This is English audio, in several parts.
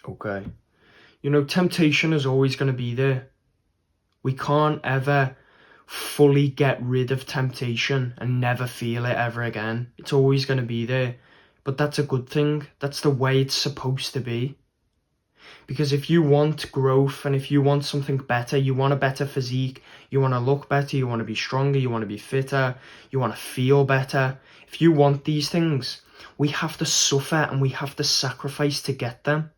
Okay. Temptation is always going to be there. We can't ever fully get rid of temptation and never feel it ever again. It's always going to be there. But that's a good thing. That's the way it's supposed to be. Because if you want growth and if you want something better, you want a better physique, you want to look better, you want to be stronger, you want to be fitter, you want to feel better. If you want these things, we have to suffer and we have to sacrifice to get them.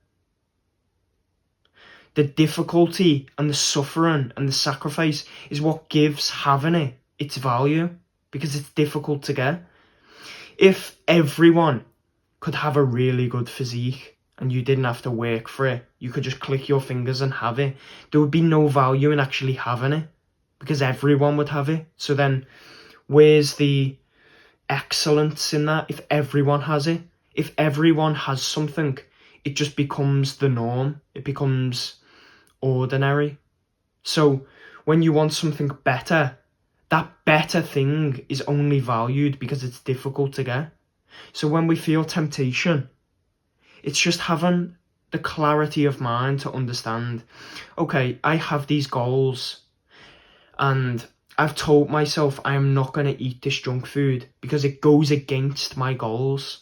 The difficulty and the suffering and the sacrifice is what gives having it its value, because it's difficult to get. If everyone could have a really good physique and you didn't have to work for it, you could just click your fingers and have it, there would be no value in actually having it, because everyone would have it. So then where's the excellence in that? If everyone has it, if everyone has something, it just becomes the norm. It becomes ordinary. So when you want something better, that better thing is only valued because it's difficult to get. So when we feel temptation, it's just having the clarity of mind to understand, okay, I have these goals and I've told myself I am not going to eat this junk food because it goes against my goals.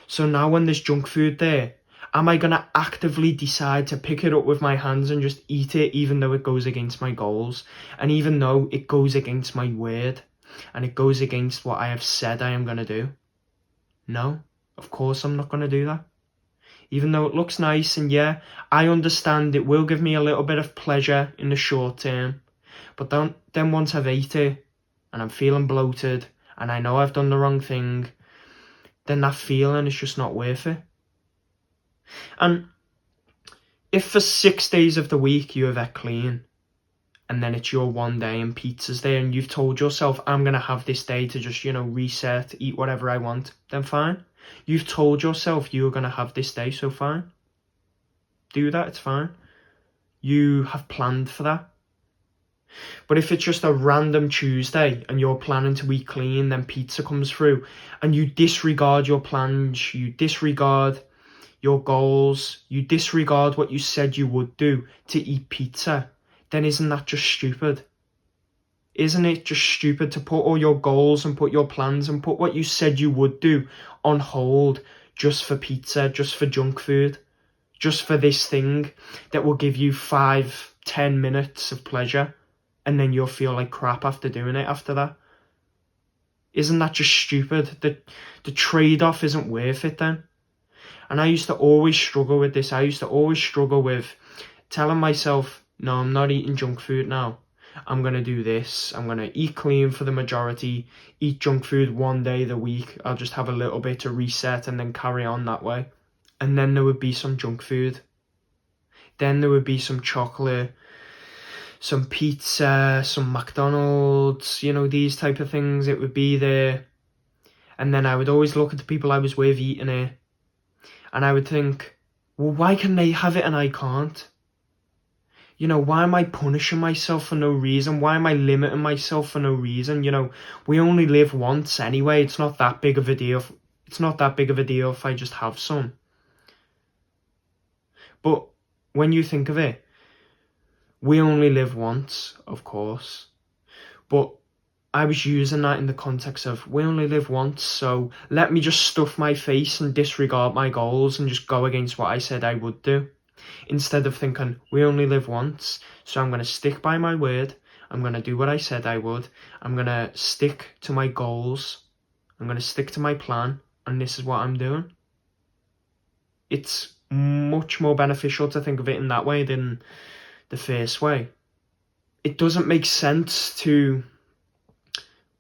So now when there's junk food there, am I going to actively decide to pick it up with my hands and just eat it even though it goes against my goals? And even though it goes against my word and it goes against what I have said I am going to do? No, of course I'm not going to do that. Even though it looks nice and yeah, I understand it will give me a little bit of pleasure in the short term. But then once I've ate it and I'm feeling bloated and I know I've done the wrong thing, then that feeling is just not worth it. And if for 6 days of the week you have ate clean and then it's your one day and pizza's there and you've told yourself, I'm going to have this day to just, reset, eat whatever I want, then fine. You've told yourself you're going to have this day, so fine. Do that, it's fine. You have planned for that. But if it's just a random Tuesday and you're planning to eat clean, then pizza comes through and you disregard your plans, you disregard your goals, you disregard what you said you would do to eat pizza, then isn't that just stupid? Isn't it just stupid to put all your goals and put your plans and put what you said you would do on hold just for pizza, just for junk food, just for this thing that will give you 5-10 minutes of pleasure and then you'll feel like crap after doing it after that? Isn't that just stupid? The trade-off isn't worth it then. And I used to always struggle with this. I used to always struggle with telling myself, no, I'm not eating junk food now. I'm going to do this. I'm going to eat clean for the majority, eat junk food one day of the week. I'll just have a little bit to reset and then carry on that way. And then there would be some junk food. Then there would be some chocolate, some pizza, some McDonald's, these type of things. It would be there. And then I would always look at the people I was with eating it. And I would think, well, why can they have it and I can't? Why am I punishing myself for no reason? Why am I limiting myself for no reason? We only live once anyway. It's not that big of a deal. It's not that big of a deal if I just have some. But when you think of it, we only live once, of course. But I was using that in the context of we only live once, so let me just stuff my face and disregard my goals and just go against what I said I would do. Instead of thinking, we only live once, so I'm going to stick by my word, I'm going to do what I said I would, I'm going to stick to my goals, I'm going to stick to my plan, and this is what I'm doing. It's much more beneficial to think of it in that way than the first way. It doesn't make sense to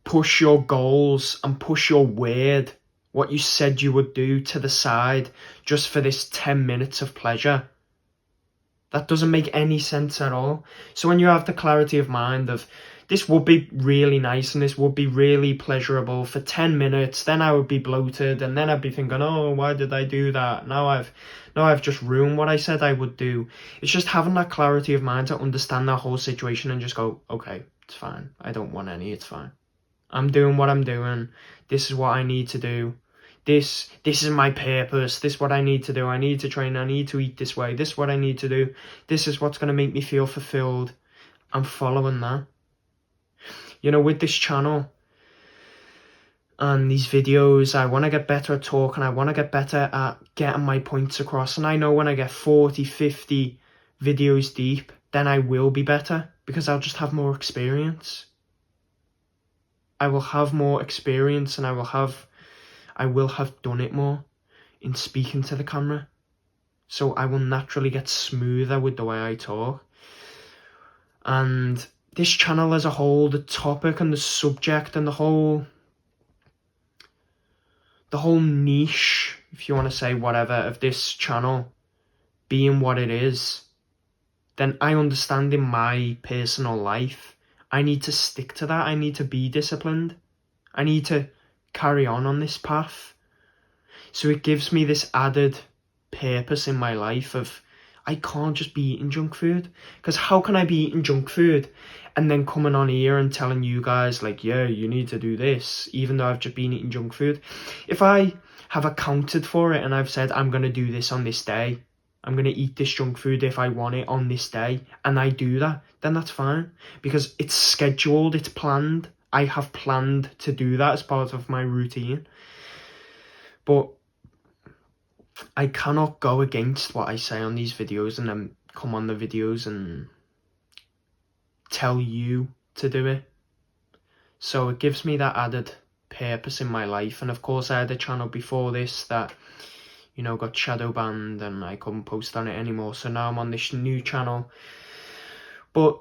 push your goals and push your word, what you said you would do, to the side just for this 10 minutes of pleasure. That doesn't make any sense at all. So when you have the clarity of mind of this would be really nice and this would be really pleasurable for 10 minutes, then I would be bloated and then I'd be thinking, oh, why did I do that? Now I've just ruined what I said I would do. It's just having that clarity of mind to understand that whole situation and just go, okay, it's fine. I don't want any, it's fine. I'm doing what I'm doing. This is what I need to do. this is my purpose, this is what I need to do, I need to train, I need to eat this way, this is what I need to do, this is what's going to make me feel fulfilled. I'm following that. You know, with this channel and these videos, I want to get better at talking, I want to get better at getting my points across, and I know when I get 40, 50 videos deep, then I will be better, because I'll just have more experience. I will have more experience, and I will have done it more in speaking to the camera. So I will naturally get smoother with the way I talk. And this channel as a whole, the topic and the subject and the whole niche, if you want to say whatever, of this channel being what it is, then I understand in my personal life, I need to stick to that. I need to be disciplined. I need to carry on this path. So it gives me this added purpose in my life of, I can't just be eating junk food. Because how can I be eating junk food and then coming on here and telling you guys, like, yeah, you need to do this, even though I've just been eating junk food? If I have accounted for it and I've said, I'm going to do this on this day, I'm going to eat this junk food if I want it on this day, and I do that, then that's fine. Because it's scheduled, it's planned. I have planned to do that as part of my routine. But I cannot go against what I say on these videos and then come on the videos and tell you to do it. So it gives me that added purpose in my life. And of course I had a channel before this that, you know, got shadow banned and I couldn't post on it anymore. So now I'm on this new channel. But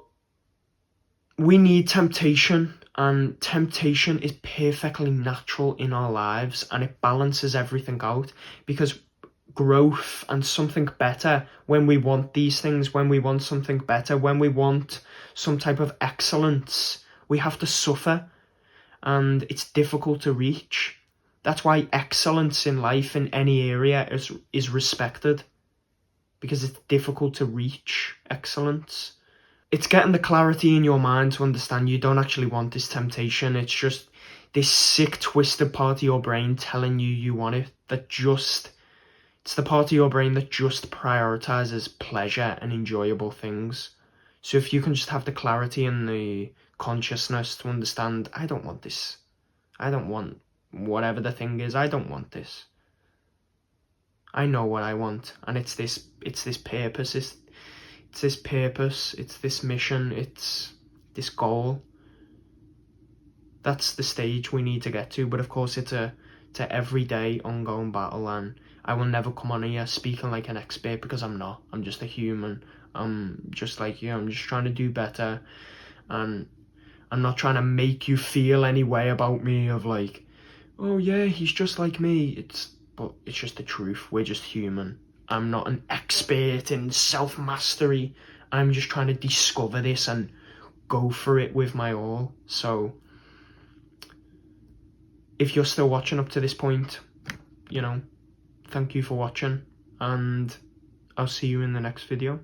we need temptation, and temptation is perfectly natural in our lives, and it balances everything out, because growth and something better, when we want these things, when we want something better, when we want some type of excellence, we have to suffer, and it's difficult to reach. That's why excellence in life in any area is respected, because it's difficult to reach excellence. It's getting the clarity in your mind to understand you don't actually want this temptation. It's just this sick, twisted part of your brain telling you you want it. It's the part of your brain that just prioritizes pleasure and enjoyable things. So if you can just have the clarity and the consciousness to understand, I don't want this. I don't want whatever the thing is. I don't want this. I know what I want, and it's this purpose. It's this purpose, it's this mission, it's this goal. That's the stage we need to get to, but of course it's a everyday ongoing battle, and I will never come on here speaking like an expert, because I'm not. I'm just a human. I'm just like you. I'm just trying to do better, and I'm not trying to make you feel any way about me of like, oh yeah, he's just like me. But it's just the truth. We're just human. I'm not an expert in self-mastery. I'm just trying to discover this and go for it with my all. So if you're still watching up to this point, you know, thank you for watching, and I'll see you in the next video.